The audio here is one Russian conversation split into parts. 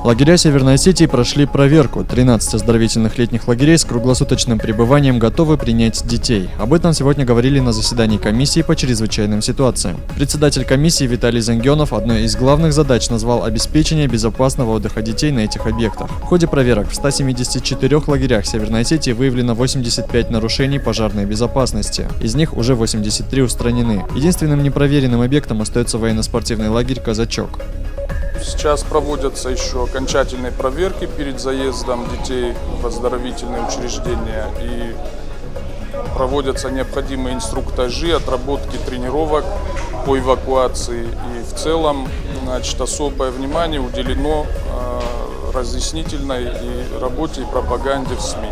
Лагеря Северной Осетии прошли проверку. 13 оздоровительных летних лагерей с круглосуточным пребыванием готовы принять детей. Об этом сегодня говорили на заседании комиссии по чрезвычайным ситуациям. Председатель комиссии Виталий Зангенов одной из главных задач назвал обеспечение безопасного отдыха детей на этих объектах. В ходе проверок в 174 лагерях Северной Осетии выявлено 85 нарушений пожарной безопасности. Из них уже 83 устранены. Единственным непроверенным объектом остается военно-спортивный лагерь «Казачок». Сейчас проводятся еще окончательные проверки перед заездом детей в оздоровительные учреждения и проводятся необходимые инструктажи, отработки тренировок по эвакуации. И в целом, особое внимание уделено разъяснительной и работе и пропаганде в СМИ.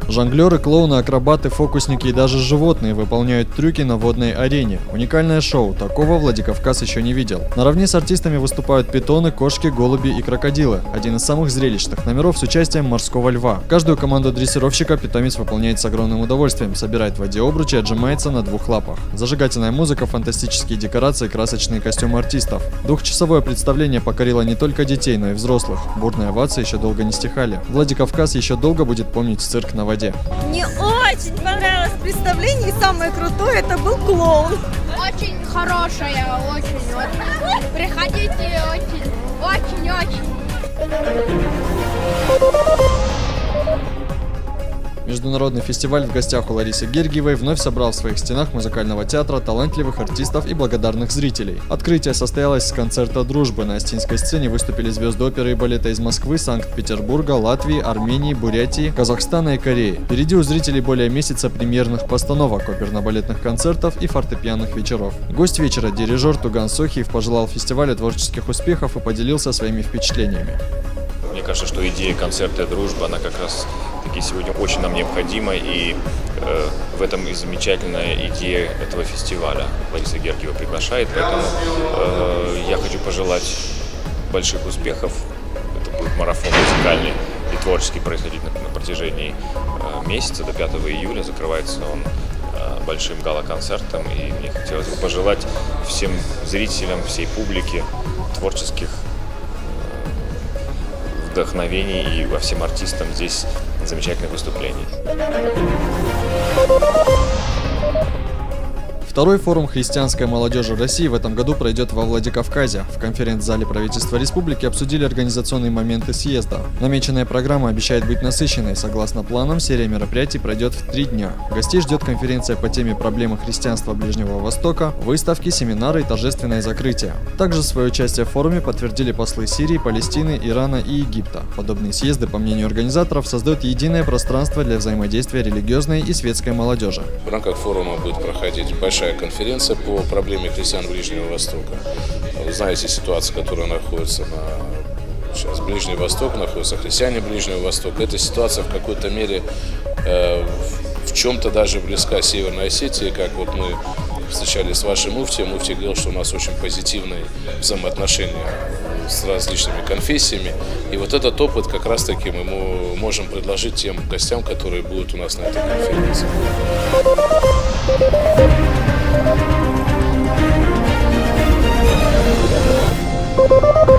Жонглеры, клоуны, акробаты, фокусники и даже животные выполняют трюки на водной арене. Уникальное шоу, такого Владикавказ еще не видел. Наравне с артистами выступают питоны, кошки, голуби и крокодилы. Один из самых зрелищных номеров с участием морского льва. Каждую команду дрессировщика питомец выполняет с огромным удовольствием, собирает в воде обручи и отжимается на двух лапах. Зажигательная музыка, фантастические декорации, красочные костюмы артистов. Двухчасовое представление покорило не только детей, но и взрослых. Бурные овации еще долго не стихали. Владикавказ еще долго будет помнить цирк на воде. Мне очень понравилось представление, и самое крутое это был клоун. Очень хорошая, очень. Приходите, очень. Международный фестиваль в гостях у Ларисы Гергиевой вновь собрал в своих стенах музыкального театра талантливых артистов и благодарных зрителей. Открытие состоялось с концерта «Дружбы». На Остинской сцене выступили звезды оперы и балета из Москвы, Санкт-Петербурга, Латвии, Армении, Бурятии, Казахстана и Кореи. Впереди у зрителей более месяца премьерных постановок, оперно-балетных концертов и фортепианных вечеров. Гость вечера, дирижер Туган Сохиев, пожелал фестивалю творческих успехов и поделился своими впечатлениями. Мне кажется, что идея концерта «Дружба», она как раз таки сегодня очень нам необходима, и в этом и замечательная идея этого фестиваля. Лариса Гергиева приглашает, поэтому я хочу пожелать больших успехов. Это будет марафон музыкальный и творческий происходить на протяжении месяца, до 5 июля. Закрывается он большим гала-концертом, и мне хотелось бы пожелать всем зрителям, всей публике творческих вдохновений и во всем артистам здесь замечательных выступлений. Второй форум христианской молодежи России в этом году пройдет во Владикавказе. В конференц-зале правительства республики обсудили организационные моменты съезда. Намеченная программа обещает быть насыщенной. Согласно планам, серия мероприятий пройдет в 3 дня. Гостей ждет конференция по теме «Проблемы христианства Ближнего Востока», выставки, семинары и торжественное закрытие. Также свое участие в форуме подтвердили послы Сирии, Палестины, Ирана и Египта. Подобные съезды, по мнению организаторов, создают единое пространство для взаимодействия религиозной и светской молодежи. В рамках форума будет проходить большая конференция по проблеме христиан Ближнего Востока. Вы знаете ситуацию, которая находится сейчас Ближний Восток, находятся христиане Ближнего Востока. Эта ситуация в какой-то мере в чем-то даже близка Северной Осетии, как вот мы встречались с вашим муфтием. Муфтий говорил, что у нас очень позитивные взаимоотношения с различными конфессиями. И вот этот опыт как раз-таки мы можем предложить тем гостям, которые будут у нас на этой конференции. Thank you.